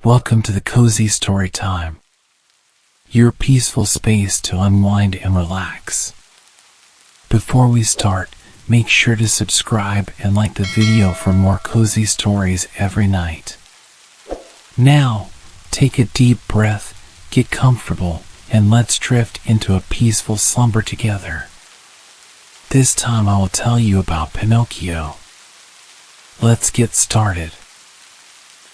Welcome to the Cozy Storytime, your peaceful space to unwind and relax. Before we start, make sure to subscribe and like the video for more cozy stories every night. Now, take a deep breath, get comfortable, and let's drift into a peaceful slumber together. This time I will tell you about Pinocchio. Let's get started.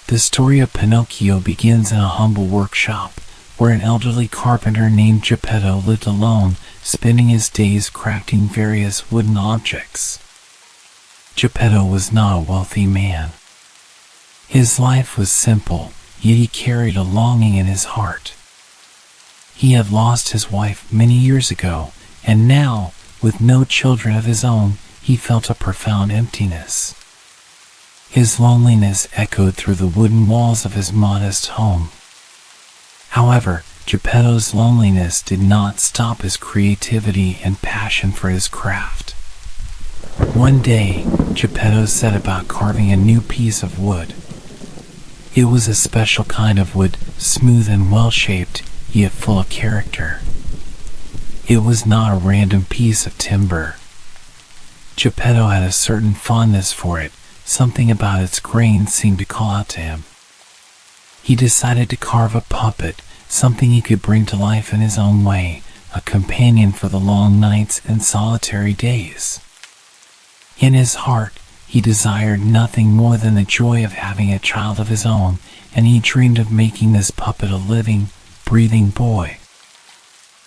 The story of Pinocchio begins in a humble workshop, where an elderly carpenter named Geppetto lived alone, spending his days crafting various wooden objects. Geppetto was not a wealthy man. His life was simple, yet he carried a longing in his heart. He had lost his wife many years ago, and now, with no children of his own, he felt a profound emptiness. His loneliness echoed through the wooden walls of his modest home. However, Geppetto's loneliness did not stop his creativity and passion for his craft. One day, Geppetto set about carving a new piece of wood. It was a special kind of wood, smooth and well-shaped, yet full of character. It was not a random piece of timber. Geppetto had a certain fondness for it. Something about its grain seemed to call out to him. He decided to carve a puppet, something he could bring to life in his own way, a companion for the long nights and solitary days. In his heart, he desired nothing more than the joy of having a child of his own, and he dreamed of making this puppet a living, breathing boy.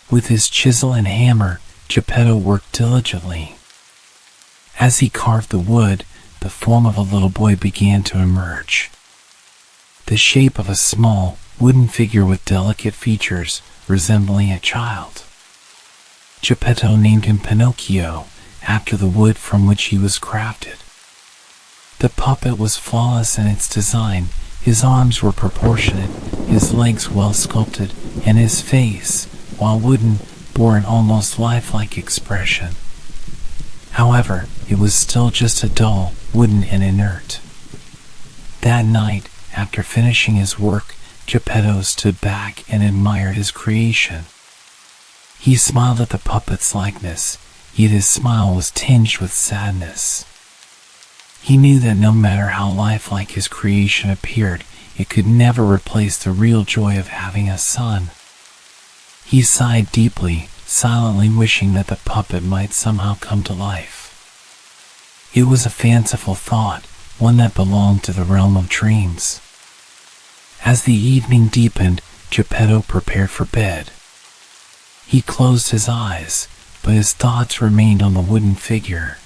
With his chisel and hammer, Geppetto worked diligently. As he carved the wood, the form of a little boy began to emerge. The shape of a small, wooden figure with delicate features, resembling a child. Geppetto named him Pinocchio, after the wood from which he was crafted. The puppet was flawless in its design. His arms were proportionate, his legs well sculpted, and his face, while wooden, bore an almost lifelike expression. However, it was still just a doll, wooden and inert. That night, after finishing his work, Geppetto stood back and admired his creation. He smiled at the puppet's likeness, yet his smile was tinged with sadness. He knew that no matter how lifelike his creation appeared, it could never replace the real joy of having a son. He sighed deeply, silently wishing that the puppet might somehow come to life. It was a fanciful thought, one that belonged to the realm of dreams. As the evening deepened, Geppetto prepared for bed. He closed his eyes, but his thoughts remained on the wooden figure.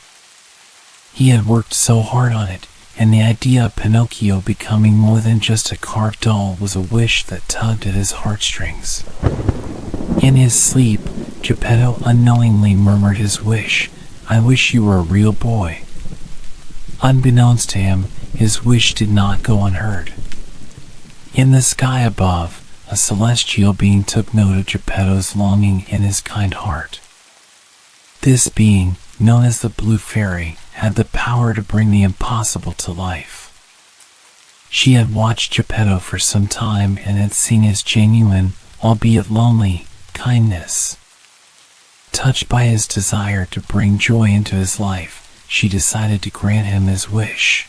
He had worked so hard on it, and the idea of Pinocchio becoming more than just a carved doll was a wish that tugged at his heartstrings. In his sleep, Geppetto unknowingly murmured his wish, "I wish you were a real boy." Unbeknownst to him, his wish did not go unheard. In the sky above, a celestial being took note of Geppetto's longing in his kind heart. This being, known as the Blue Fairy, had the power to bring the impossible to life. She had watched Geppetto for some time and had seen his genuine, albeit lonely, kindness. Touched by his desire to bring joy into his life, she decided to grant him his wish.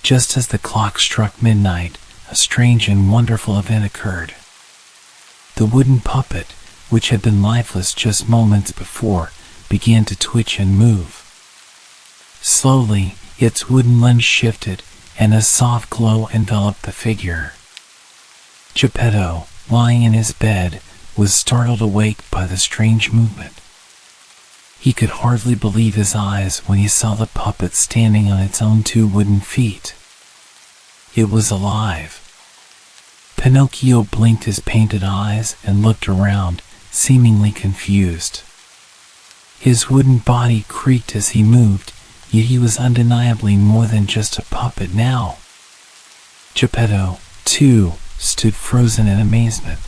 Just as the clock struck midnight, a strange and wonderful event occurred. The wooden puppet, which had been lifeless just moments before, began to twitch and move. Slowly, its wooden limbs shifted, and a soft glow enveloped the figure. Geppetto, lying in his bed, was startled awake by the strange movement. He could hardly believe his eyes when he saw the puppet standing on its own two wooden feet. It was alive. Pinocchio blinked his painted eyes and looked around, seemingly confused. His wooden body creaked as he moved, yet he was undeniably more than just a puppet now. Geppetto, too, stood frozen in amazement.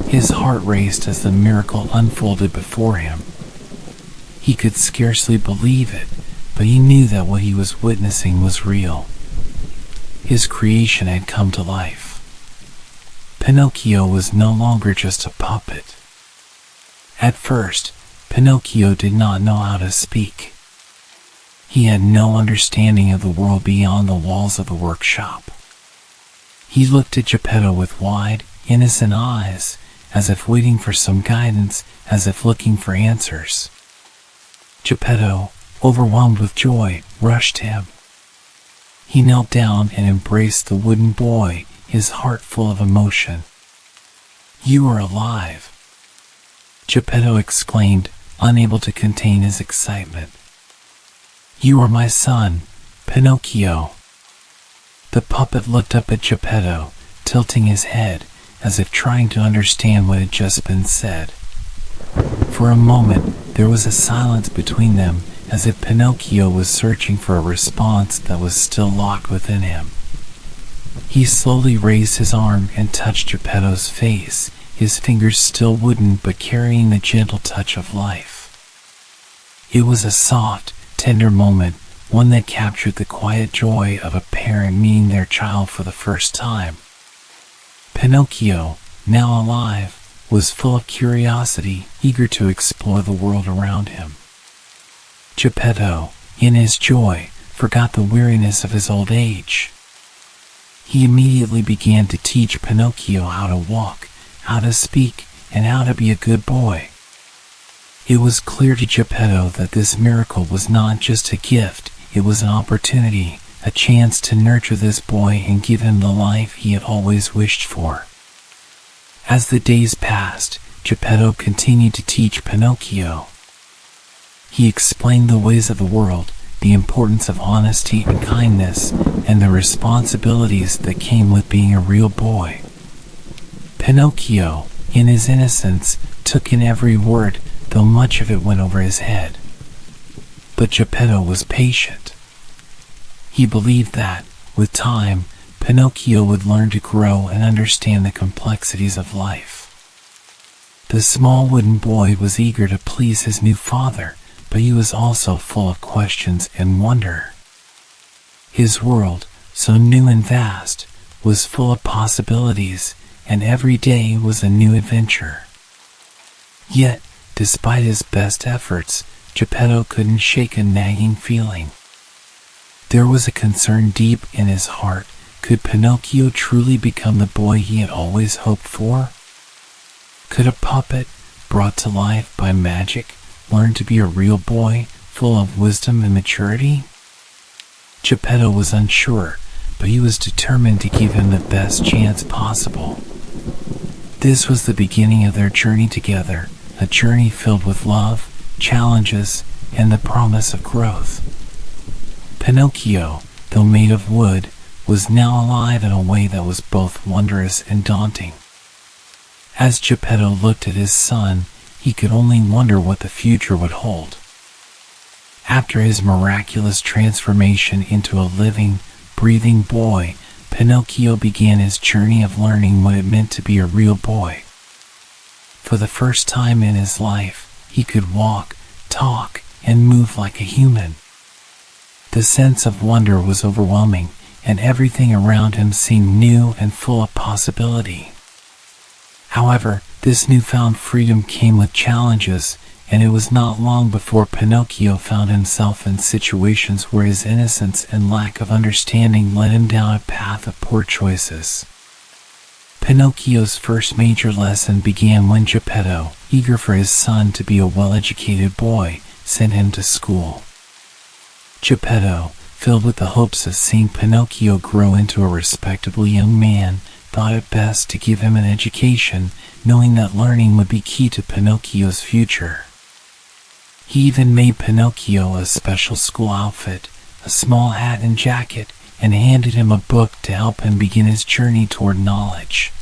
His heart raced as the miracle unfolded before him. He could scarcely believe it, but he knew that what he was witnessing was real. His creation had come to life. Pinocchio was no longer just a puppet. At first, Pinocchio did not know how to speak. He had no understanding of the world beyond the walls of the workshop. He looked at Geppetto with wide, innocent eyes, as if waiting for some guidance, as if looking for answers. Geppetto, overwhelmed with joy, rushed to him. He knelt down and embraced the wooden boy, his heart full of emotion. "You are alive!" Geppetto exclaimed, unable to contain his excitement. "You are my son, Pinocchio." The puppet looked up at Geppetto, tilting his head, as if trying to understand what had just been said. For a moment, there was a silence between them, as if Pinocchio was searching for a response that was still locked within him. He slowly raised his arm and touched Geppetto's face, his fingers still wooden but carrying the gentle touch of life. It was a soft, tender moment, one that captured the quiet joy of a parent meeting their child for the first time. Pinocchio, now alive, was full of curiosity, eager to explore the world around him. Geppetto, in his joy, forgot the weariness of his old age. He immediately began to teach Pinocchio how to walk, how to speak, and how to be a good boy. It was clear to Geppetto that this miracle was not just a gift, it was an opportunity, a chance to nurture this boy and give him the life he had always wished for. As the days passed, Geppetto continued to teach Pinocchio. He explained the ways of the world, the importance of honesty and kindness, and the responsibilities that came with being a real boy. Pinocchio, in his innocence, took in every word, though much of it went over his head. But Geppetto was patient. He believed that, with time, Pinocchio would learn to grow and understand the complexities of life. The small wooden boy was eager to please his new father, but he was also full of questions and wonder. His world, so new and vast, was full of possibilities, and every day was a new adventure. Yet, despite his best efforts, Geppetto couldn't shake a nagging feeling. There was a concern deep in his heart. Could Pinocchio truly become the boy he had always hoped for? Could a puppet, brought to life by magic, learn to be a real boy, full of wisdom and maturity? Geppetto was unsure, but he was determined to give him the best chance possible. This was the beginning of their journey together, a journey filled with love, challenges, and the promise of growth. Pinocchio, though made of wood, was now alive in a way that was both wondrous and daunting. As Geppetto looked at his son, he could only wonder what the future would hold. After his miraculous transformation into a living, breathing boy, Pinocchio began his journey of learning what it meant to be a real boy. For the first time in his life, he could walk, talk, and move like a human. The sense of wonder was overwhelming, and everything around him seemed new and full of possibility. However, this newfound freedom came with challenges, and it was not long before Pinocchio found himself in situations where his innocence and lack of understanding led him down a path of poor choices. Pinocchio's first major lesson began when Geppetto, eager for his son to be a well-educated boy, sent him to school. Geppetto, filled with the hopes of seeing Pinocchio grow into a respectable young man, thought it best to give him an education, knowing that learning would be key to Pinocchio's future. He even made Pinocchio a special school outfit, a small hat and jacket, and handed him a book to help him begin his journey toward knowledge.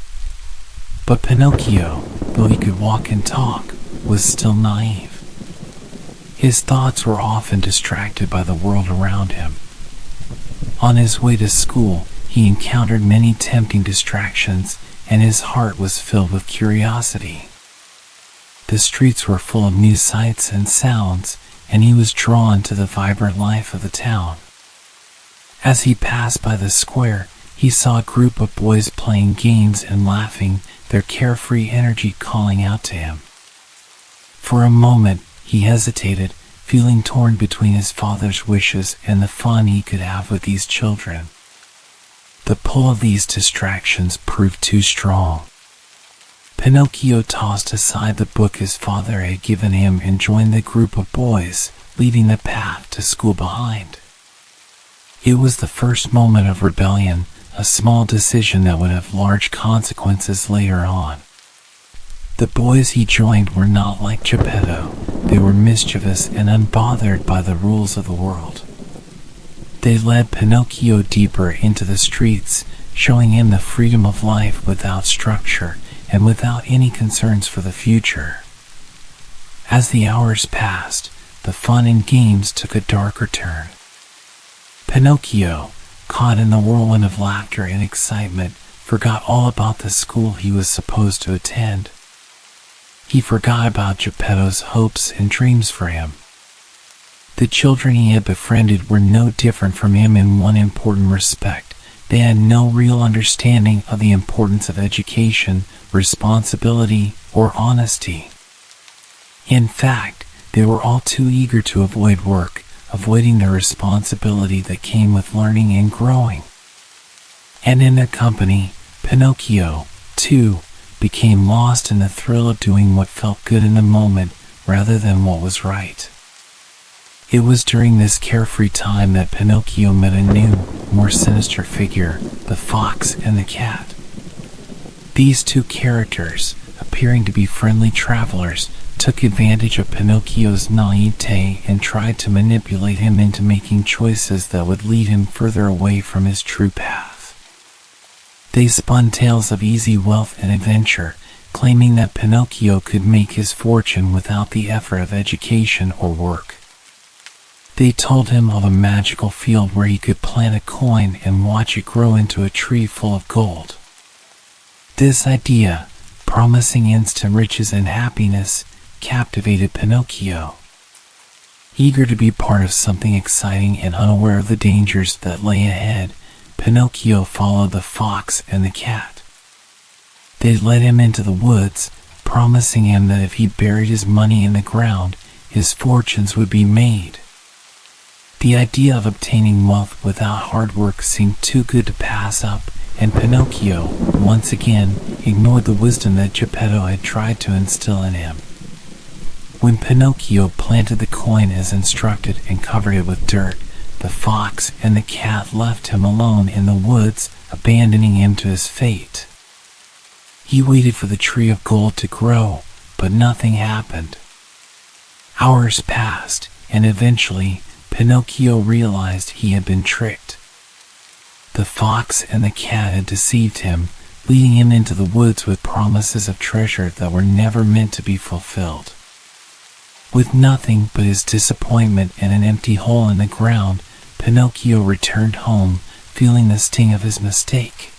But Pinocchio, though he could walk and talk, was still naive. His thoughts were often distracted by the world around him. On his way to school, he encountered many tempting distractions, and his heart was filled with curiosity. The streets were full of new sights and sounds, and he was drawn to the vibrant life of the town. As he passed by the square, He saw a group of boys playing games and laughing, their carefree energy calling out to him. For a moment, he hesitated, feeling torn between his father's wishes and the fun he could have with these children. The pull of these distractions proved too strong. Pinocchio tossed aside the book his father had given him and joined the group of boys, leaving the path to school behind. It was the first moment of rebellion, a small decision that would have large consequences later on. The boys he joined were not like Geppetto. They were mischievous and unbothered by the rules of the world. They led Pinocchio deeper into the streets, showing him the freedom of life without structure and without any concerns for the future. As the hours passed, the fun and games took a darker turn. Pinocchio, caught in the whirlwind of laughter and excitement, forgot all about the school he was supposed to attend. He forgot about Geppetto's hopes and dreams for him. The children he had befriended were no different from him in one important respect. They had no real understanding of the importance of education, responsibility, or honesty. In fact, they were all too eager to avoid work, avoiding the responsibility that came with learning and growing. And in their company, Pinocchio, too, became lost in the thrill of doing what felt good in the moment rather than what was right. It was during this carefree time that Pinocchio met a new, more sinister figure, the fox and the cat. These two characters, appearing to be friendly travelers, took advantage of Pinocchio's naivete and tried to manipulate him into making choices that would lead him further away from his true path. They spun tales of easy wealth and adventure, claiming that Pinocchio could make his fortune without the effort of education or work. They told him of a magical field where he could plant a coin and watch it grow into a tree full of gold. This idea, promising instant riches and happiness, captivated Pinocchio. Eager to be part of something exciting and unaware of the dangers that lay ahead, Pinocchio followed the fox and the cat. They led him into the woods, promising him that if he buried his money in the ground, his fortunes would be made. The idea of obtaining wealth without hard work seemed too good to pass up, and Pinocchio, once again, ignored the wisdom that Geppetto had tried to instill in him. When Pinocchio planted the coin as instructed and covered it with dirt, the fox and the cat left him alone in the woods, abandoning him to his fate. He waited for the tree of gold to grow, but nothing happened. Hours passed, and eventually, Pinocchio realized he had been tricked. The fox and the cat had deceived him, leading him into the woods with promises of treasure that were never meant to be fulfilled. With nothing but his disappointment and an empty hole in the ground, Pinocchio returned home, feeling the sting of his mistake.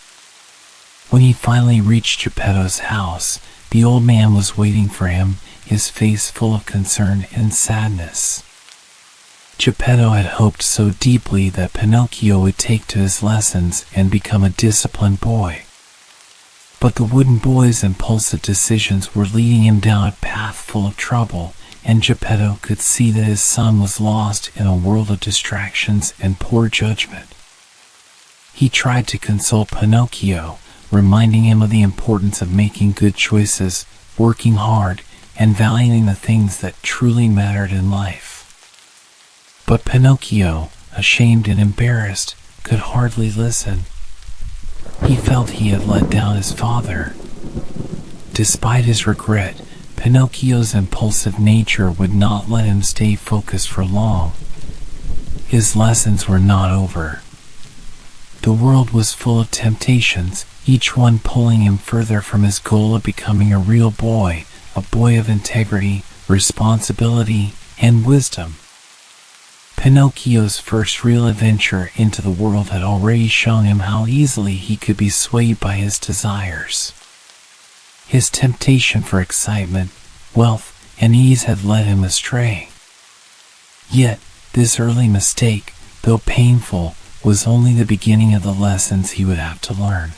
When he finally reached Geppetto's house, the old man was waiting for him, his face full of concern and sadness. Geppetto had hoped so deeply that Pinocchio would take to his lessons and become a disciplined boy. But the wooden boy's impulsive decisions were leading him down a path full of trouble, and Geppetto could see that his son was lost in a world of distractions and poor judgment. He tried to console Pinocchio, reminding him of the importance of making good choices, working hard, and valuing the things that truly mattered in life. But Pinocchio, ashamed and embarrassed, could hardly listen. He felt he had let down his father. Despite his regret, Pinocchio's impulsive nature would not let him stay focused for long. His lessons were not over. The world was full of temptations, each one pulling him further from his goal of becoming a real boy, a boy of integrity, responsibility, and wisdom. Pinocchio's first real adventure into the world had already shown him how easily he could be swayed by his desires. His temptation for excitement, wealth, and ease had led him astray. Yet, this early mistake, though painful, was only the beginning of the lessons he would have to learn.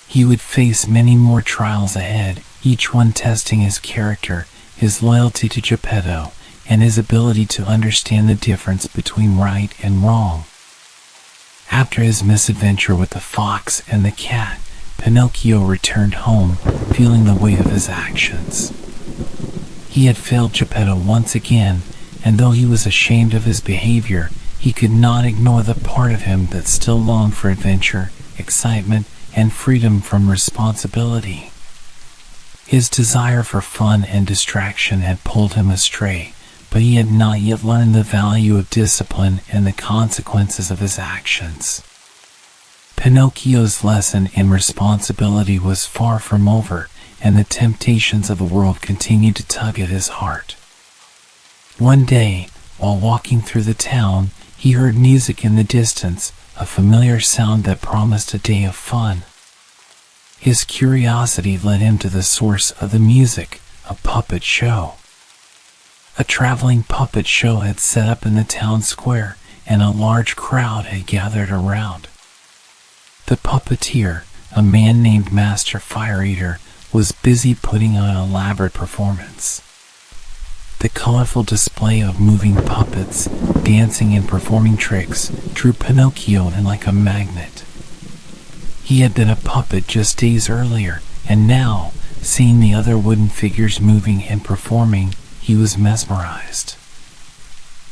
He would face many more trials ahead, each one testing his character, his loyalty to Geppetto, and his ability to understand the difference between right and wrong. After his misadventure with the fox and the cat, Pinocchio returned home, feeling the weight of his actions. He had failed Geppetto once again, and though he was ashamed of his behavior, he could not ignore the part of him that still longed for adventure, excitement, and freedom from responsibility. His desire for fun and distraction had pulled him astray, but he had not yet learned the value of discipline and the consequences of his actions. Pinocchio's lesson in responsibility was far from over, and the temptations of the world continued to tug at his heart. One day, while walking through the town, he heard music in the distance, a familiar sound that promised a day of fun. His curiosity led him to the source of the music, a puppet show. A traveling puppet show had set up in the town square, and a large crowd had gathered around. The puppeteer, a man named Master Fire Eater, was busy putting on an elaborate performance. The colorful display of moving puppets, dancing and performing tricks, drew Pinocchio in like a magnet. He had been a puppet just days earlier, and now, seeing the other wooden figures moving and performing, he was mesmerized.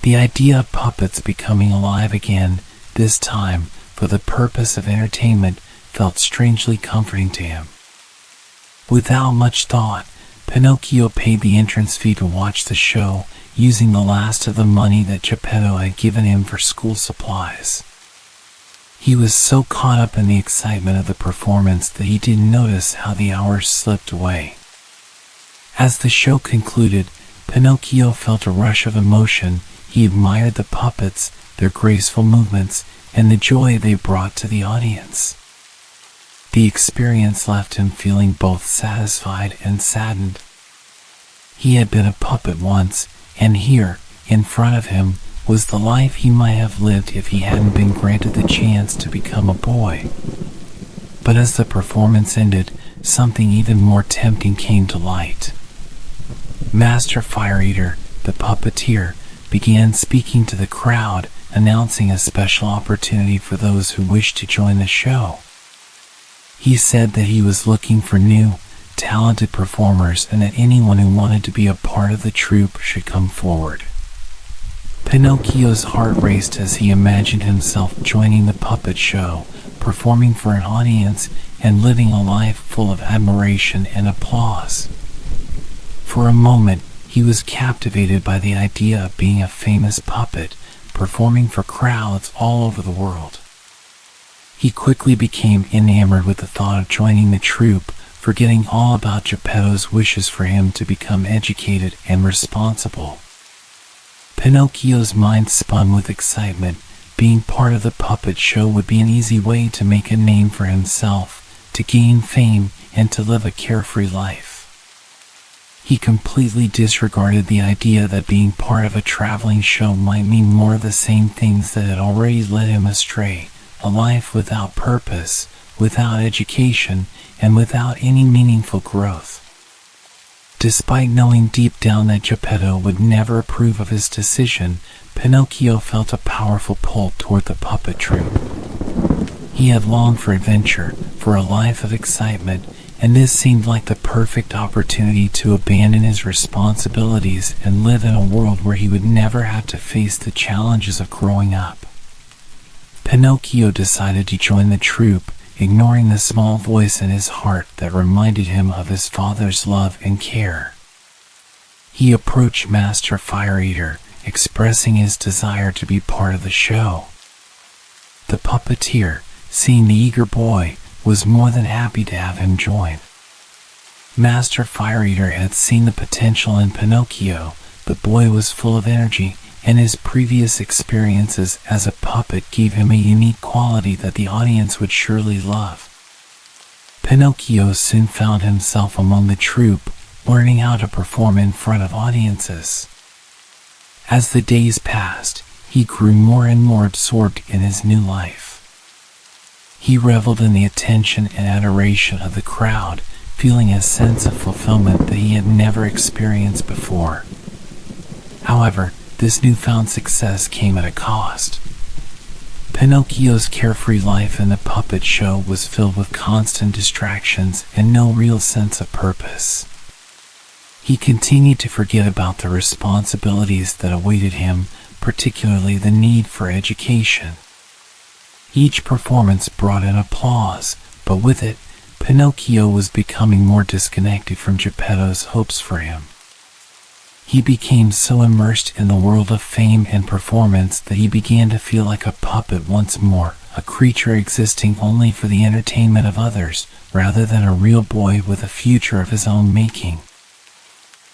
The idea of puppets becoming alive again, this time for the purpose of entertainment, felt strangely comforting to him. Without much thought, Pinocchio paid the entrance fee to watch the show, using the last of the money that Geppetto had given him for school supplies. He was so caught up in the excitement of the performance that he didn't notice how the hours slipped away. As the show concluded, Pinocchio felt a rush of emotion. He admired the puppets, their graceful movements, and the joy they brought to the audience. The experience left him feeling both satisfied and saddened. He had been a puppet once, and here, in front of him, was the life he might have lived if he hadn't been granted the chance to become a boy. But as the performance ended, something even more tempting came to light. Master Fire Eater, the puppeteer, began speaking to the crowd, announcing a special opportunity for those who wished to join the show. He said that he was looking for new, talented performers and that anyone who wanted to be a part of the troupe should come forward. Pinocchio's heart raced as he imagined himself joining the puppet show, performing for an audience and living a life full of admiration and applause. For a moment, he was captivated by the idea of being a famous puppet, performing for crowds all over the world. He quickly became enamored with the thought of joining the troupe, forgetting all about Geppetto's wishes for him to become educated and responsible. Pinocchio's mind spun with excitement. Being part of the puppet show would be an easy way to make a name for himself, to gain fame, and to live a carefree life. He completely disregarded the idea that being part of a traveling show might mean more of the same things that had already led him astray, a life without purpose, without education, and without any meaningful growth. Despite knowing deep down that Geppetto would never approve of his decision, Pinocchio felt a powerful pull toward the puppet troupe. He had longed for adventure, for a life of excitement, and this seemed like the perfect opportunity to abandon his responsibilities and live in a world where he would never have to face the challenges of growing up. Pinocchio decided to join the troupe, ignoring the small voice in his heart that reminded him of his father's love and care. He approached Master Fire Eater, expressing his desire to be part of the show. The puppeteer, seeing the eager boy, was more than happy to have him join. Master Fire Eater had seen the potential in Pinocchio. The boy was full of energy, and his previous experiences as a puppet gave him a unique quality that the audience would surely love. Pinocchio soon found himself among the troupe, learning how to perform in front of audiences. As the days passed, he grew more and more absorbed in his new life. He reveled in the attention and adoration of the crowd, feeling a sense of fulfillment that he had never experienced before. However, this newfound success came at a cost. Pinocchio's carefree life in the puppet show was filled with constant distractions and no real sense of purpose. He continued to forget about the responsibilities that awaited him, particularly the need for education. Each performance brought in applause, but with it, Pinocchio was becoming more disconnected from Geppetto's hopes for him. He became so immersed in the world of fame and performance that he began to feel like a puppet once more, a creature existing only for the entertainment of others, rather than a real boy with a future of his own making.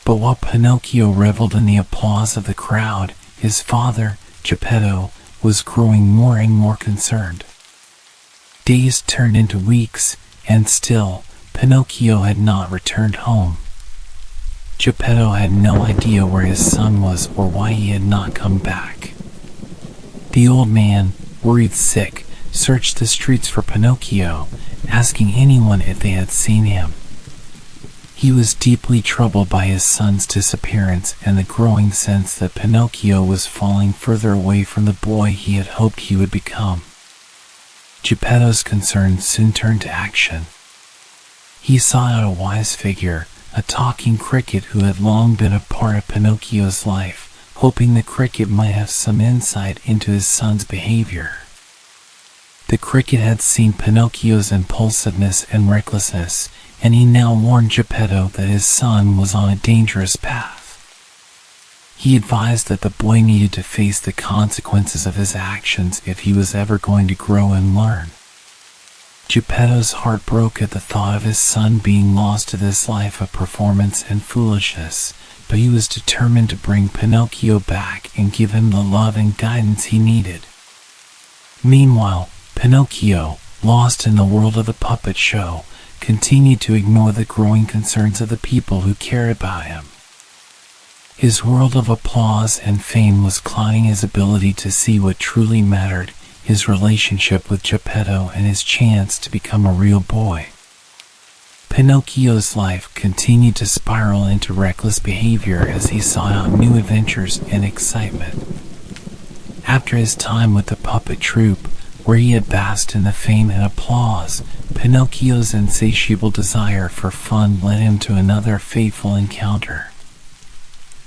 But while Pinocchio reveled in the applause of the crowd, his father, Geppetto, was growing more and more concerned. Days turned into weeks, and still, Pinocchio had not returned home. Geppetto had no idea where his son was or why he had not come back. The old man, worried sick, searched the streets for Pinocchio, asking anyone if they had seen him. He was deeply troubled by his son's disappearance and the growing sense that Pinocchio was falling further away from the boy he had hoped he would become. Geppetto's concern soon turned to action. He sought out a wise figure, a talking cricket who had long been a part of Pinocchio's life, hoping the cricket might have some insight into his son's behavior. The cricket had seen Pinocchio's impulsiveness and recklessness, and he now warned Geppetto that his son was on a dangerous path. He advised that the boy needed to face the consequences of his actions if he was ever going to grow and learn. Geppetto's heart broke at the thought of his son being lost to this life of performance and foolishness, but he was determined to bring Pinocchio back and give him the love and guidance he needed. Meanwhile, Pinocchio, lost in the world of the puppet show, continued to ignore the growing concerns of the people who cared about him. His world of applause and fame was clouding his ability to see what truly mattered, his relationship with Geppetto and his chance to become a real boy. Pinocchio's life continued to spiral into reckless behavior as he sought out new adventures and excitement. After his time with the puppet troupe, where he had basked in the fame and applause, Pinocchio's insatiable desire for fun led him to another fateful encounter.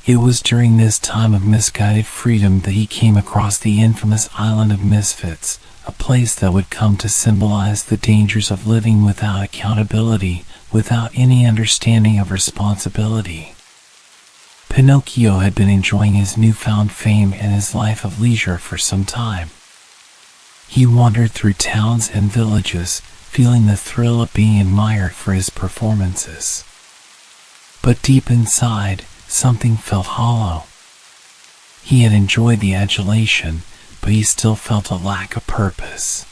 It was during this time of misguided freedom that he came across the infamous Island of Misfits, a place that would come to symbolize the dangers of living without accountability, without any understanding of responsibility. Pinocchio had been enjoying his newfound fame and his life of leisure for some time. He wandered through towns and villages, feeling the thrill of being admired for his performances. But deep inside, something felt hollow. He had enjoyed the adulation, but he still felt a lack of purpose.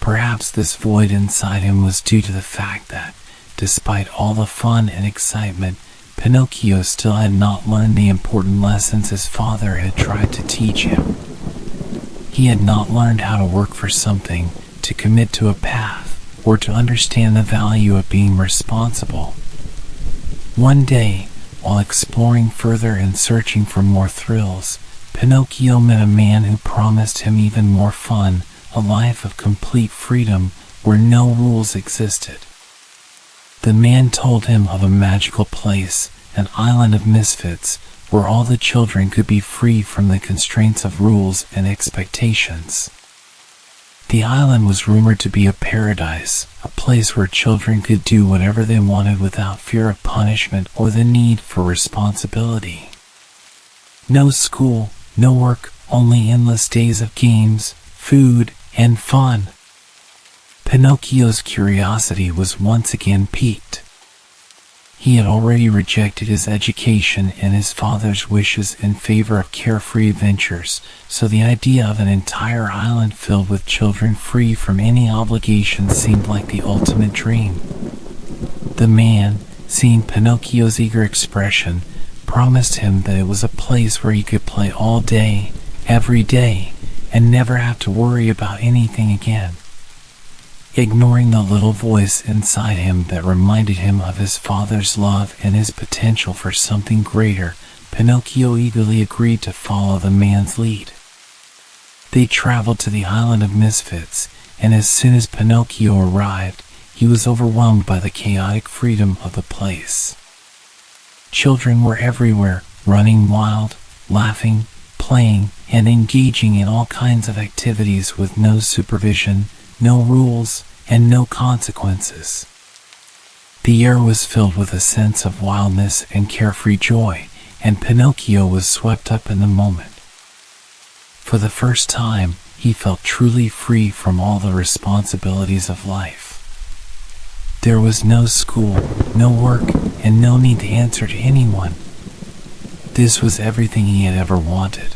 Perhaps this void inside him was due to the fact that, despite all the fun and excitement, Pinocchio still had not learned the important lessons his father had tried to teach him. He had not learned how to work for something, to commit to a path, or to understand the value of being responsible. One day, while exploring further and searching for more thrills, Pinocchio met a man who promised him even more fun, a life of complete freedom where no rules existed. The man told him of a magical place, an island of misfits, where all the children could be free from the constraints of rules and expectations. The island was rumored to be a paradise, a place where children could do whatever they wanted without fear of punishment or the need for responsibility. No school, no work, only endless days of games, food, and fun. Pinocchio's curiosity was once again piqued. He had already rejected his education and his father's wishes in favor of carefree adventures, so the idea of an entire island filled with children free from any obligations seemed like the ultimate dream. The man, seeing Pinocchio's eager expression, promised him that it was a place where he could play all day, every day, and never have to worry about anything again. Ignoring the little voice inside him that reminded him of his father's love and his potential for something greater, Pinocchio eagerly agreed to follow the man's lead. They traveled to the island of misfits, and as soon as Pinocchio arrived, he was overwhelmed by the chaotic freedom of the place. Children were everywhere, running wild, laughing, playing, and engaging in all kinds of activities with no supervision, no rules, and no consequences. The air was filled with a sense of wildness and carefree joy, and Pinocchio was swept up in the moment. For the first time, he felt truly free from all the responsibilities of life. There was no school, no work, and no need to answer to anyone. This was everything he had ever wanted.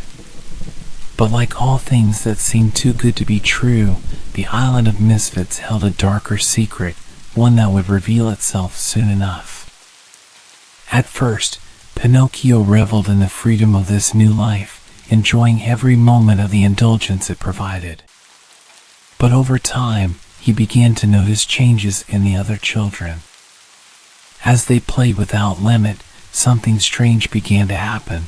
But like all things that seemed too good to be true, the island of misfits held a darker secret, one that would reveal itself soon enough. At first, Pinocchio reveled in the freedom of this new life, enjoying every moment of the indulgence it provided. But over time, he began to notice changes in the other children. As they played without limit, something strange began to happen.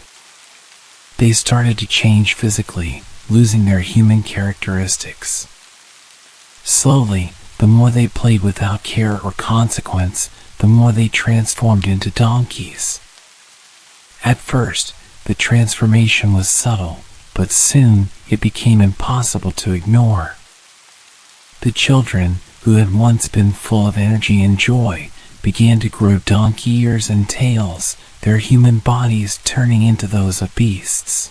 They started to change physically, losing their human characteristics. Slowly, the more they played without care or consequence, the more they transformed into donkeys. At first, the transformation was subtle, but soon it became impossible to ignore. The children, who had once been full of energy and joy, began to grow donkey ears and tails, their human bodies turning into those of beasts.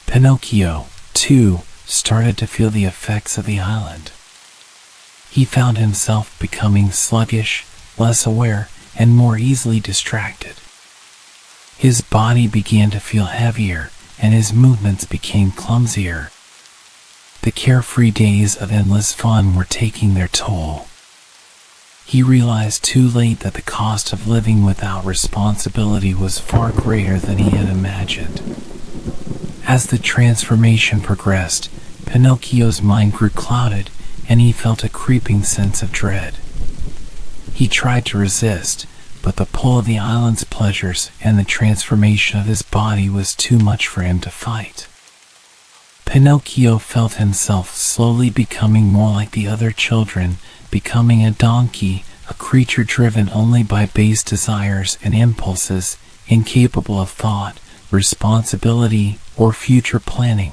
Pinocchio, too, started to feel the effects of the island. He found himself becoming sluggish, less aware, and more easily distracted. His body began to feel heavier, and his movements became clumsier. The carefree days of endless fun were taking their toll. He realized too late that the cost of living without responsibility was far greater than he had imagined. As the transformation progressed, Pinocchio's mind grew clouded, and he felt a creeping sense of dread. He tried to resist, but the pull of the island's pleasures and the transformation of his body was too much for him to fight. Pinocchio felt himself slowly becoming more like the other children, becoming a donkey, a creature driven only by base desires and impulses, incapable of thought, responsibility, or future planning.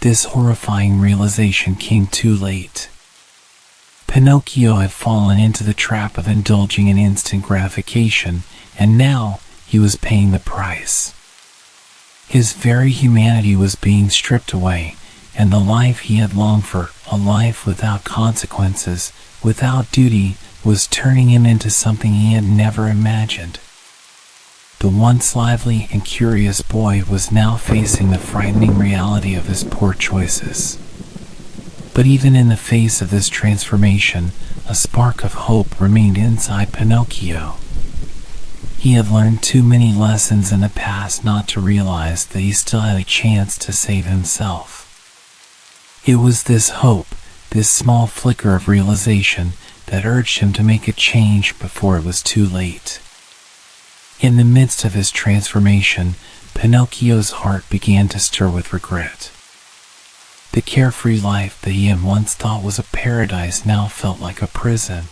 This horrifying realization came too late. Pinocchio had fallen into the trap of indulging in instant gratification, and now he was paying the price. His very humanity was being stripped away, and the life he had longed for, a life without consequences, without duty, was turning him into something he had never imagined. The once lively and curious boy was now facing the frightening reality of his poor choices. But even in the face of this transformation, a spark of hope remained inside Pinocchio. He had learned too many lessons in the past not to realize that he still had a chance to save himself. It was this hope, this small flicker of realization, that urged him to make a change before it was too late. In the midst of his transformation, Pinocchio's heart began to stir with regret. The carefree life that he had once thought was a paradise now felt like a prison.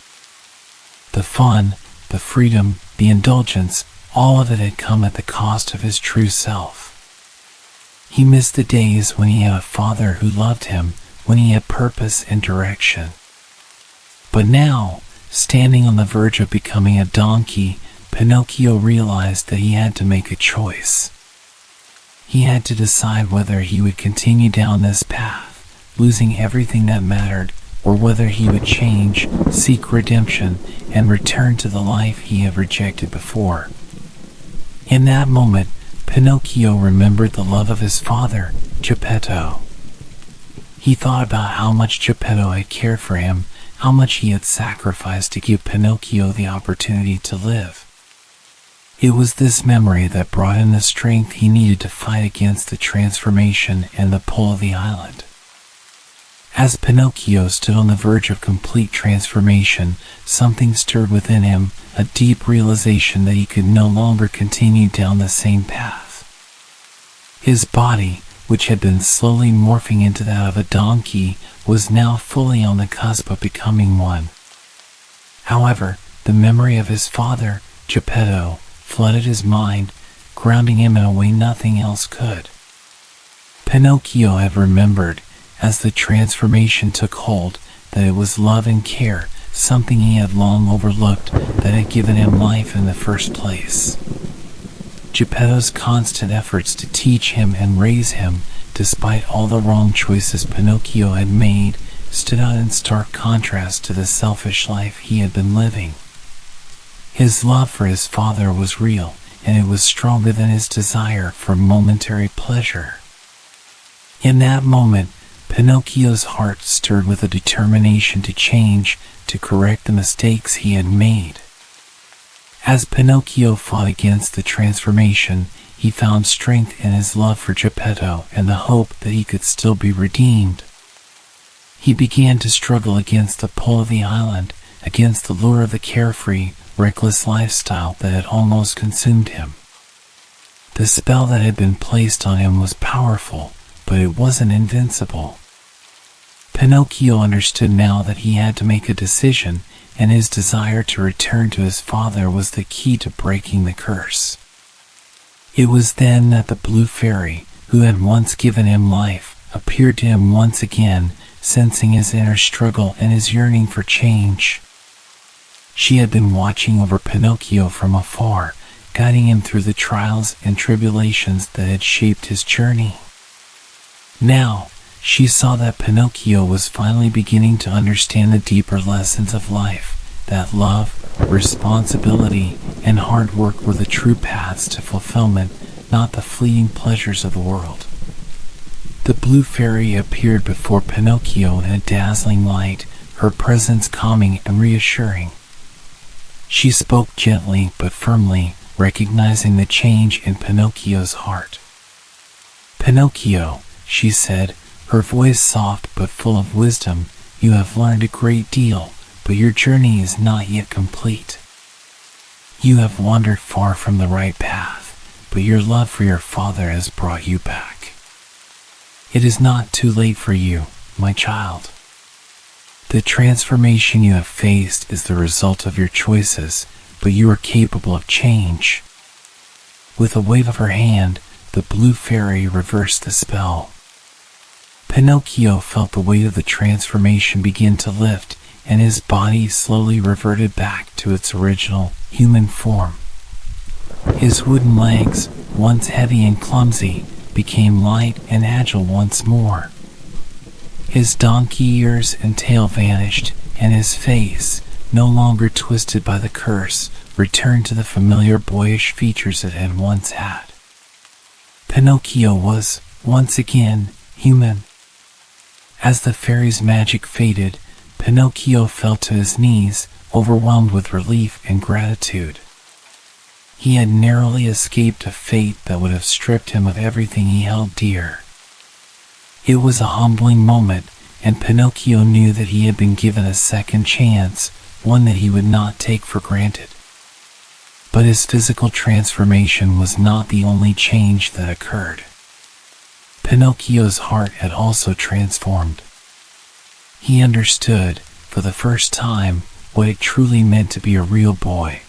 The fun, the freedom, the indulgence, all of it had come at the cost of his true self. He missed the days when he had a father who loved him, when he had purpose and direction. But now, standing on the verge of becoming a donkey, Pinocchio realized that he had to make a choice. He had to decide whether he would continue down this path, losing everything that mattered, or whether he would change, seek redemption, and return to the life he had rejected before. In that moment, Pinocchio remembered the love of his father, Geppetto. He thought about how much Geppetto had cared for him, how much he had sacrificed to give Pinocchio the opportunity to live. It was this memory that brought him the strength he needed to fight against the transformation and the pull of the island. As Pinocchio stood on the verge of complete transformation, something stirred within him, a deep realization that he could no longer continue down the same path. His body, which had been slowly morphing into that of a donkey, was now fully on the cusp of becoming one. However, the memory of his father, Geppetto, flooded his mind, grounding him in a way nothing else could. Pinocchio had remembered, as the transformation took hold, that it was love and care, something he had long overlooked, that had given him life in the first place. Geppetto's constant efforts to teach him and raise him, despite all the wrong choices Pinocchio had made, stood out in stark contrast to the selfish life he had been living. His love for his father was real, and it was stronger than his desire for momentary pleasure. In that moment, Pinocchio's heart stirred with a determination to change, to correct the mistakes he had made. As Pinocchio fought against the transformation, he found strength in his love for Geppetto and the hope that he could still be redeemed. He began to struggle against the pull of the island, against the lure of the carefree, reckless lifestyle that had almost consumed him. The spell that had been placed on him was powerful, but it wasn't invincible. Pinocchio understood now that he had to make a decision, and his desire to return to his father was the key to breaking the curse. It was then that the blue fairy, who had once given him life, appeared to him once again, sensing his inner struggle and his yearning for change. She had been watching over Pinocchio from afar, guiding him through the trials and tribulations that had shaped his journey. Now, she saw that Pinocchio was finally beginning to understand the deeper lessons of life, that love, responsibility, and hard work were the true paths to fulfillment, not the fleeting pleasures of the world. The blue fairy appeared before Pinocchio in a dazzling light, her presence calming and reassuring. She spoke gently but firmly, recognizing the change in Pinocchio's heart. "Pinocchio," she said, her voice soft but full of wisdom, "you have learned a great deal, but your journey is not yet complete. You have wandered far from the right path, but your love for your father has brought you back. It is not too late for you, my child. The transformation you have faced is the result of your choices, but you are capable of change." With a wave of her hand, the blue fairy reversed the spell. Pinocchio felt the weight of the transformation begin to lift, and his body slowly reverted back to its original, human form. His wooden legs, once heavy and clumsy, became light and agile once more. His donkey ears and tail vanished, and his face, no longer twisted by the curse, returned to the familiar boyish features it had once had. Pinocchio was, once again, human. As the fairy's magic faded, Pinocchio fell to his knees, overwhelmed with relief and gratitude. He had narrowly escaped a fate that would have stripped him of everything he held dear. It was a humbling moment, and Pinocchio knew that he had been given a second chance, one that he would not take for granted. But his physical transformation was not the only change that occurred. Pinocchio's heart had also transformed. He understood, for the first time, what it truly meant to be a real boy.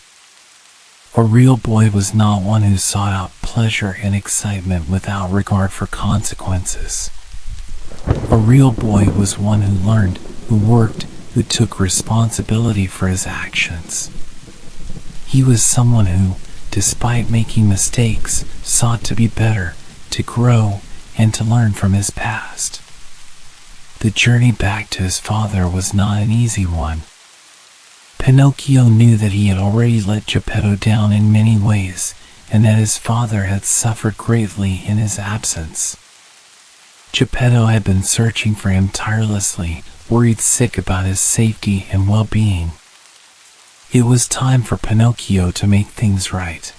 A real boy was not one who sought out pleasure and excitement without regard for consequences. A real boy was one who learned, who worked, who took responsibility for his actions. He was someone who, despite making mistakes, sought to be better, to grow, and to learn from his past. The journey back to his father was not an easy one. Pinocchio knew that he had already let Geppetto down in many ways, and that his father had suffered greatly in his absence. Geppetto had been searching for him tirelessly, worried sick about his safety and well-being. It was time for Pinocchio to make things right.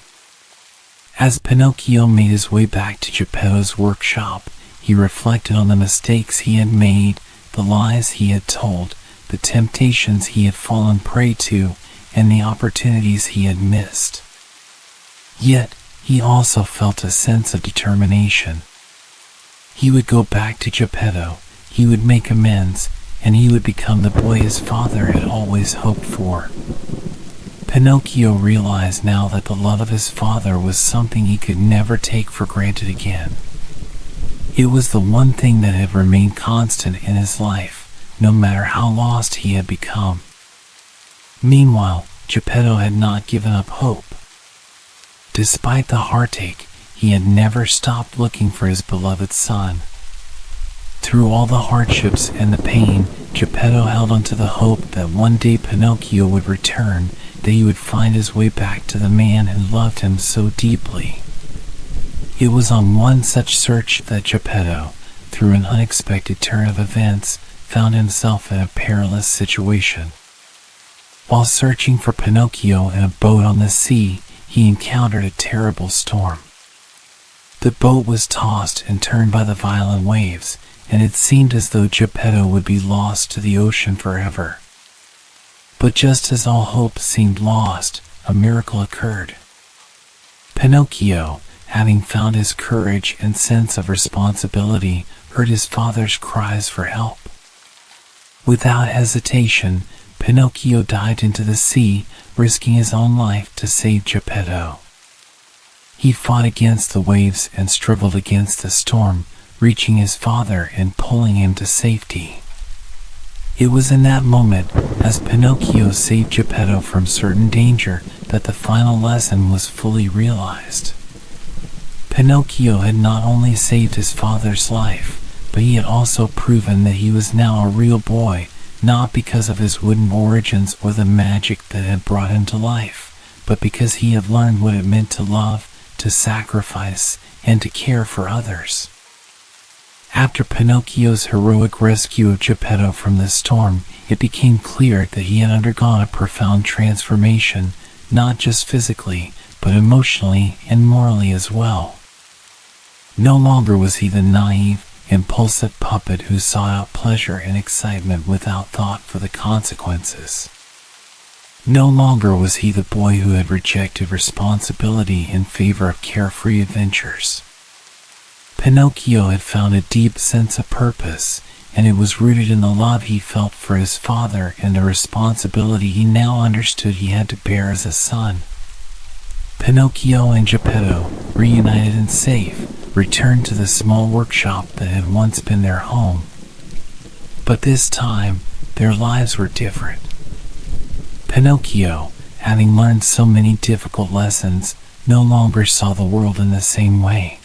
As Pinocchio made his way back to Geppetto's workshop, he reflected on the mistakes he had made, the lies he had told, the temptations he had fallen prey to, and the opportunities he had missed. Yet, he also felt a sense of determination. He would go back to Geppetto, he would make amends, and he would become the boy his father had always hoped for. Pinocchio realized now that the love of his father was something he could never take for granted again. It was the one thing that had remained constant in his life, no matter how lost he had become. Meanwhile, Geppetto had not given up hope. Despite the heartache, he had never stopped looking for his beloved son. Through all the hardships and the pain, Geppetto held on to the hope that one day Pinocchio would return, that he would find his way back to the man who loved him so deeply. It was on one such search that Geppetto, through an unexpected turn of events, found himself in a perilous situation. While searching for Pinocchio in a boat on the sea, he encountered a terrible storm. The boat was tossed and turned by the violent waves, and it seemed as though Geppetto would be lost to the ocean forever. But just as all hope seemed lost, a miracle occurred. Pinocchio, having found his courage and sense of responsibility, heard his father's cries for help. Without hesitation, Pinocchio dived into the sea, risking his own life to save Geppetto. He fought against the waves and struggled against the storm, reaching his father and pulling him to safety. It was in that moment, as Pinocchio saved Geppetto from certain danger, that the final lesson was fully realized. Pinocchio had not only saved his father's life, but he had also proven that he was now a real boy, not because of his wooden origins or the magic that had brought him to life, but because he had learned what it meant to love, to sacrifice, and to care for others. After Pinocchio's heroic rescue of Geppetto from the storm, it became clear that he had undergone a profound transformation, not just physically, but emotionally and morally as well. No longer was he the naive, impulsive puppet who sought out pleasure and excitement without thought for the consequences. No longer was he the boy who had rejected responsibility in favor of carefree adventures. Pinocchio had found a deep sense of purpose, and it was rooted in the love he felt for his father and the responsibility he now understood he had to bear as a son. Pinocchio and Geppetto, reunited and safe, returned to the small workshop that had once been their home. But this time, their lives were different. Pinocchio, having learned so many difficult lessons, no longer saw the world in the same way.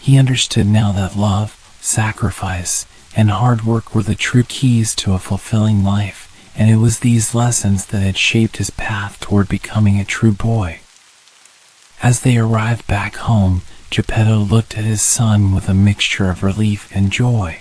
He understood now that love, sacrifice, and hard work were the true keys to a fulfilling life, and it was these lessons that had shaped his path toward becoming a true boy. As they arrived back home, Geppetto looked at his son with a mixture of relief and joy.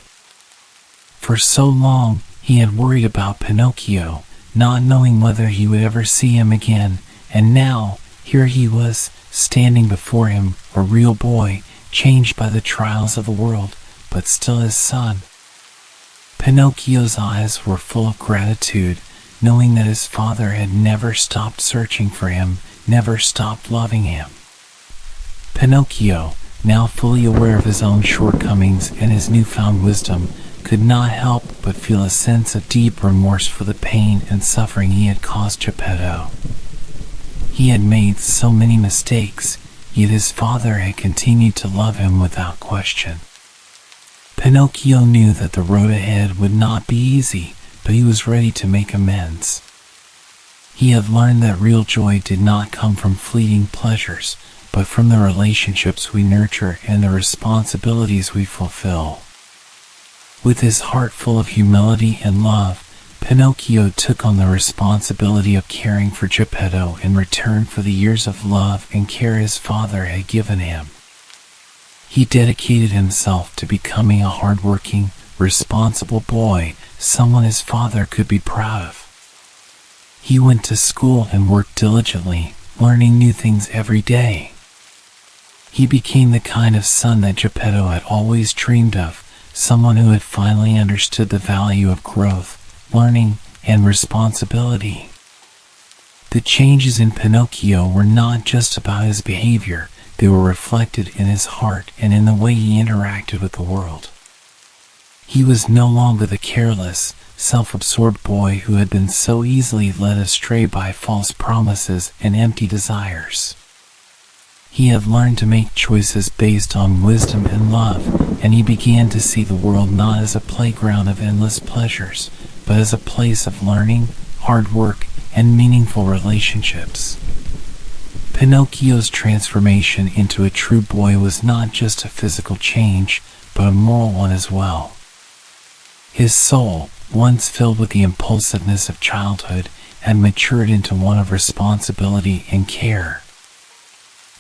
For so long, he had worried about Pinocchio, not knowing whether he would ever see him again, and now, here he was, standing before him, a real boy, changed by the trials of the world, but still his son. Pinocchio's eyes were full of gratitude, knowing that his father had never stopped searching for him, never stopped loving him. Pinocchio, now fully aware of his own shortcomings and his newfound wisdom, could not help but feel a sense of deep remorse for the pain and suffering he had caused Geppetto. He had made so many mistakes, yet his father had continued to love him without question. Pinocchio knew that the road ahead would not be easy, but he was ready to make amends. He had learned that real joy did not come from fleeting pleasures, but from the relationships we nurture and the responsibilities we fulfill. With his heart full of humility and love, Pinocchio took on the responsibility of caring for Geppetto in return for the years of love and care his father had given him. He dedicated himself to becoming a hard-working, responsible boy, someone his father could be proud of. He went to school and worked diligently, learning new things every day. He became the kind of son that Geppetto had always dreamed of, someone who had finally understood the value of growth, learning, and responsibility. The changes in Pinocchio were not just about his behavior, they were reflected in his heart and in the way he interacted with the world. He was no longer the careless, self-absorbed boy who had been so easily led astray by false promises and empty desires. He had learned to make choices based on wisdom and love, and he began to see the world not as a playground of endless pleasures, but as a place of learning, hard work, and meaningful relationships. Pinocchio's transformation into a true boy was not just a physical change, but a moral one as well. His soul, once filled with the impulsiveness of childhood, had matured into one of responsibility and care.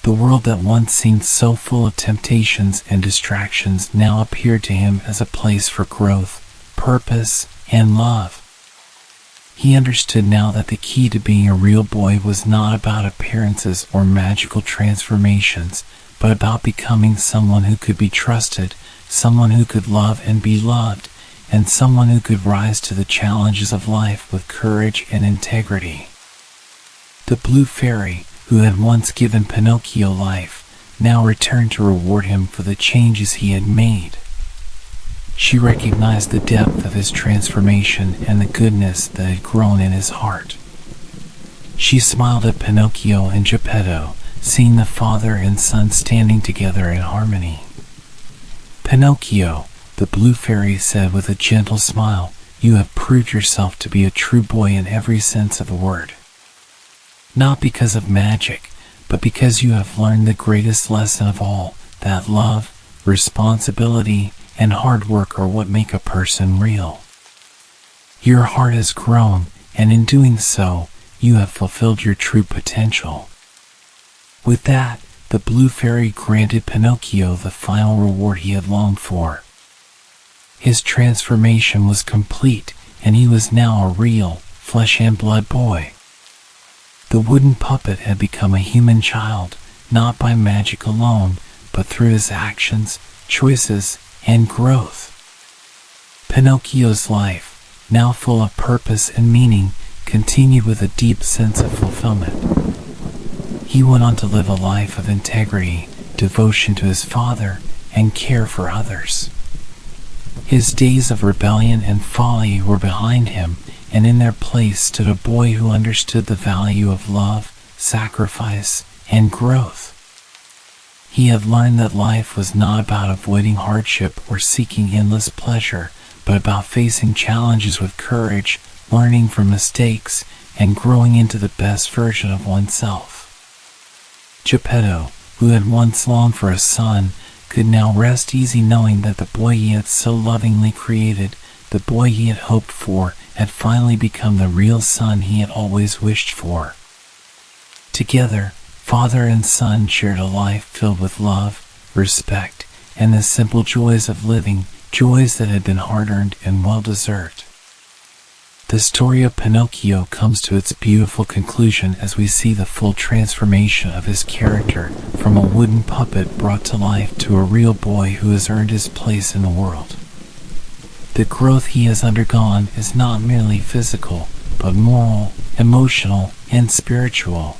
The world that once seemed so full of temptations and distractions now appeared to him as a place for growth, purpose, and love. He understood now that the key to being a real boy was not about appearances or magical transformations, but about becoming someone who could be trusted, someone who could love and be loved, and someone who could rise to the challenges of life with courage and integrity. The Blue Fairy, who had once given Pinocchio life, now returned to reward him for the changes he had made. She recognized the depth of his transformation and the goodness that had grown in his heart. She smiled at Pinocchio and Geppetto, seeing the father and son standing together in harmony. "Pinocchio," the Blue Fairy said with a gentle smile, "you have proved yourself to be a true boy in every sense of the word. Not because of magic, but because you have learned the greatest lesson of all, that love, responsibility, and hard work are what make a person real. Your heart has grown, and in doing so, you have fulfilled your true potential." With that, the Blue Fairy granted Pinocchio the final reward he had longed for. His transformation was complete, and he was now a real, flesh and blood boy. The wooden puppet had become a human child, not by magic alone, but through his actions, choices, and growth. Pinocchio's life, now full of purpose and meaning, continued with a deep sense of fulfillment. He went on to live a life of integrity, devotion to his father, and care for others. His days of rebellion and folly were behind him, and in their place stood a boy who understood the value of love, sacrifice, and growth. He had learned that life was not about avoiding hardship or seeking endless pleasure, but about facing challenges with courage, learning from mistakes, and growing into the best version of oneself. Geppetto, who had once longed for a son, could now rest easy knowing that the boy he had so lovingly created, the boy he had hoped for, had finally become the real son he had always wished for. Together, father and son shared a life filled with love, respect, and the simple joys of living, joys that had been hard-earned and well-deserved. The story of Pinocchio comes to its beautiful conclusion as we see the full transformation of his character from a wooden puppet brought to life to a real boy who has earned his place in the world. The growth he has undergone is not merely physical, but moral, emotional, and spiritual.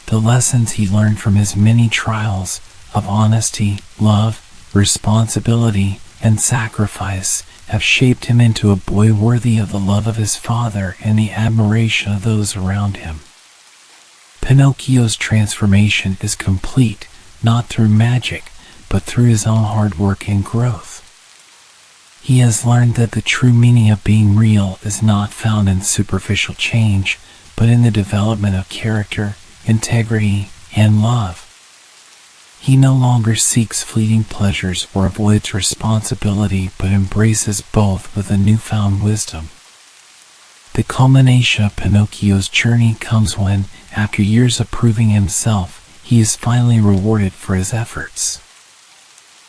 The lessons he learned from his many trials of honesty, love, responsibility, and sacrifice have shaped him into a boy worthy of the love of his father and the admiration of those around him. Pinocchio's transformation is complete, not through magic, but through his own hard work and growth. He has learned that the true meaning of being real is not found in superficial change, but in the development of character, integrity, and love. He no longer seeks fleeting pleasures or avoids responsibility, but embraces both with a newfound wisdom. The culmination of Pinocchio's journey comes when, after years of proving himself, he is finally rewarded for his efforts.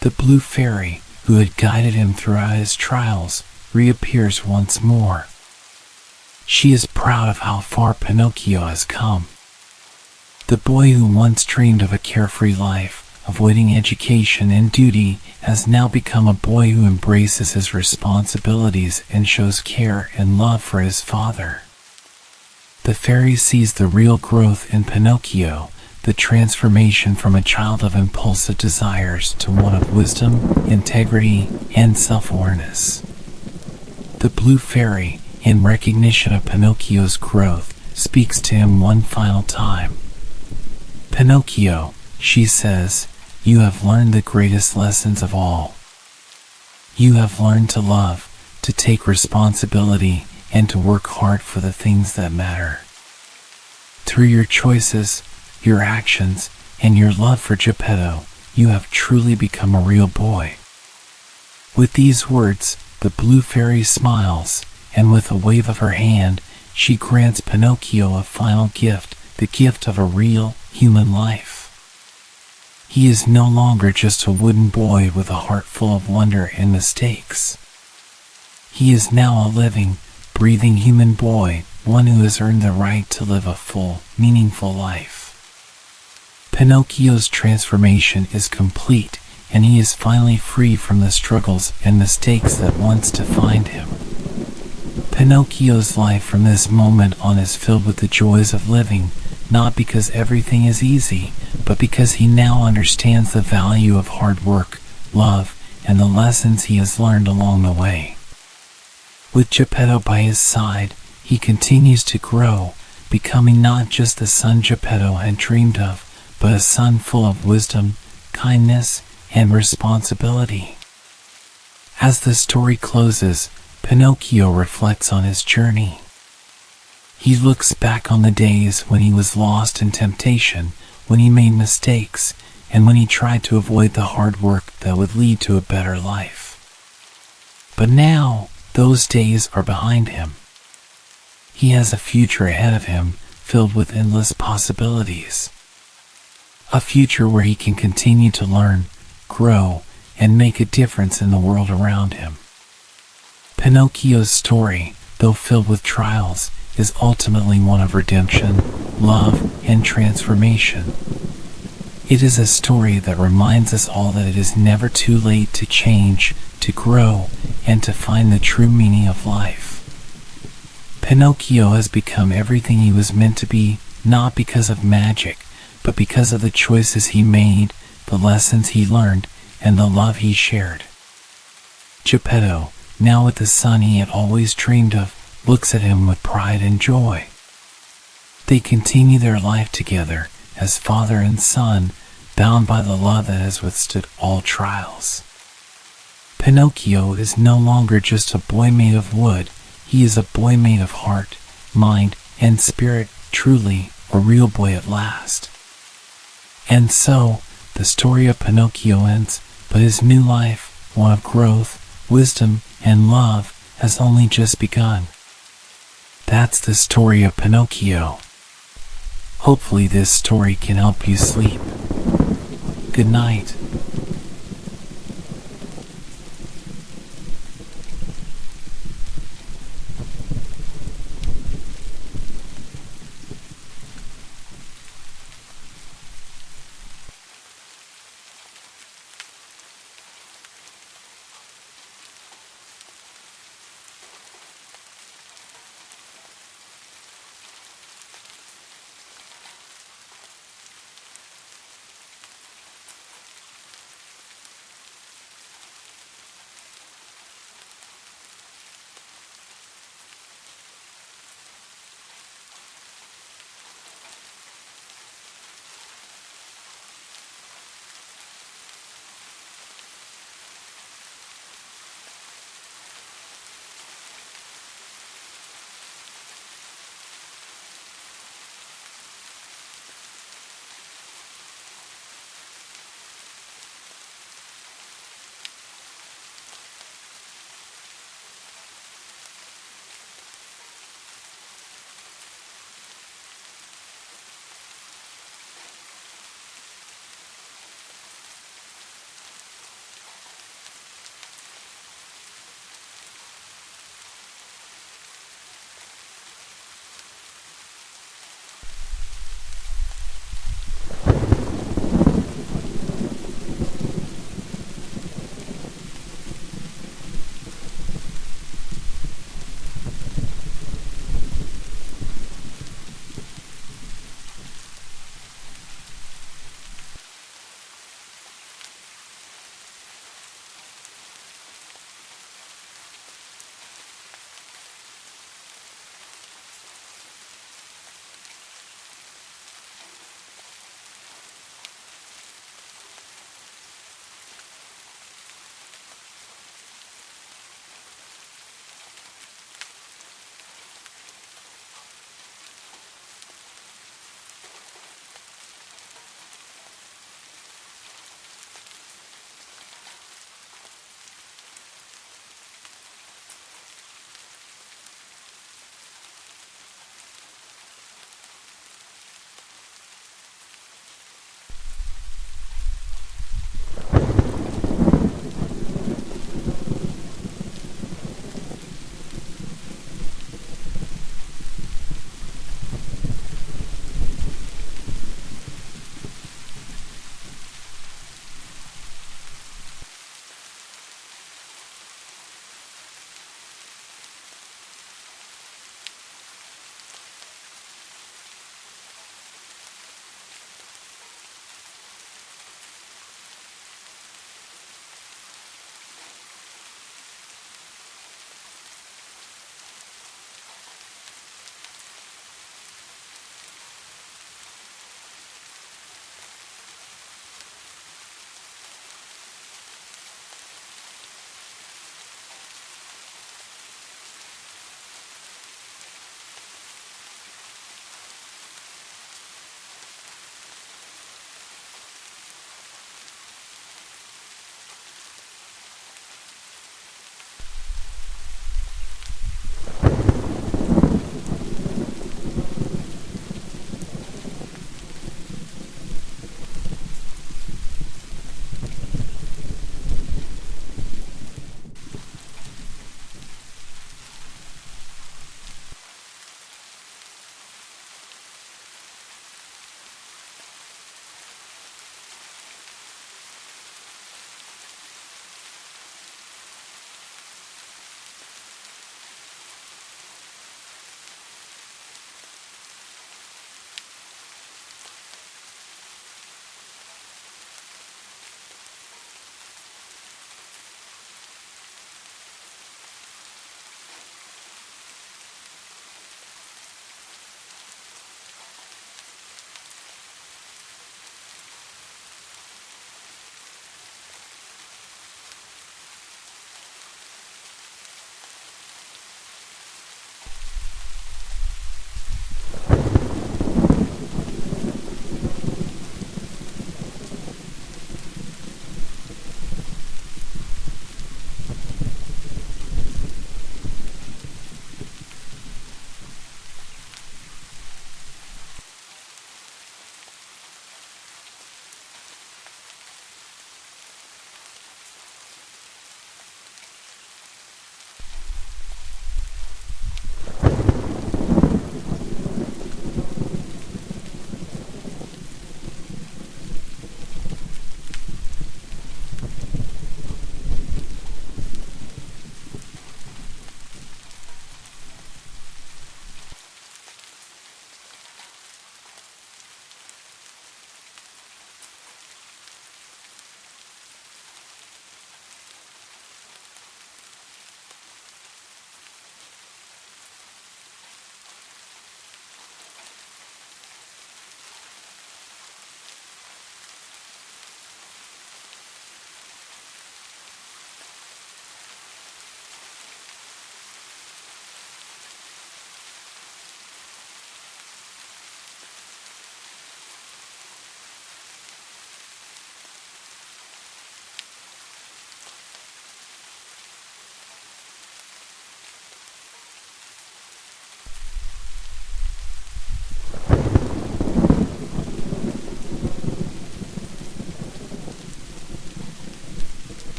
The Blue Fairy, who had guided him throughout his trials, reappears once more. She is proud of how far Pinocchio has come. The boy who once dreamed of a carefree life, avoiding education and duty, has now become a boy who embraces his responsibilities and shows care and love for his father. The fairy sees the real growth in Pinocchio, the transformation from a child of impulsive desires to one of wisdom, integrity, and self-awareness. The blue fairy, in recognition of Pinocchio's growth, speaks to him one final time. "Pinocchio," she says, "you have learned the greatest lessons of all. You have learned to love, to take responsibility, and to work hard for the things that matter. Through your choices, your actions, and your love for Geppetto, you have truly become a real boy." With these words, the blue fairy smiles, and with a wave of her hand, she grants Pinocchio a final gift, the gift of a real, human life. He is no longer just a wooden boy with a heart full of wonder and mistakes. He is now a living, breathing human boy, one who has earned the right to live a full, meaningful life. Pinocchio's transformation is complete, and he is finally free from the struggles and mistakes that once defined him. Pinocchio's life from this moment on is filled with the joys of living, not because everything is easy, but because he now understands the value of hard work, love, and the lessons he has learned along the way. With Geppetto by his side, he continues to grow, becoming not just the son Geppetto had dreamed of, but a son full of wisdom, kindness, and responsibility. As the story closes, Pinocchio reflects on his journey. He looks back on the days when he was lost in temptation, when he made mistakes, and when he tried to avoid the hard work that would lead to a better life. But now, those days are behind him. He has a future ahead of him, filled with endless possibilities. A future where he can continue to learn, grow, and make a difference in the world around him. Pinocchio's story, though filled with trials, is ultimately one of redemption, love, and transformation. It is a story that reminds us all that it is never too late to change, to grow, and to find the true meaning of life. Pinocchio has become everything he was meant to be, not because of magic, but because of the choices he made, the lessons he learned, and the love he shared. Geppetto, now with the son he had always dreamed of, looks at him with pride and joy. They continue their life together as father and son, bound by the love that has withstood all trials. Pinocchio is no longer just a boy made of wood, he is a boy made of heart, mind, and spirit, truly a real boy at last. And so, the story of Pinocchio ends, but his new life, one of growth, wisdom, and love, has only just begun. That's the story of Pinocchio. Hopefully this story can help you sleep. Good night.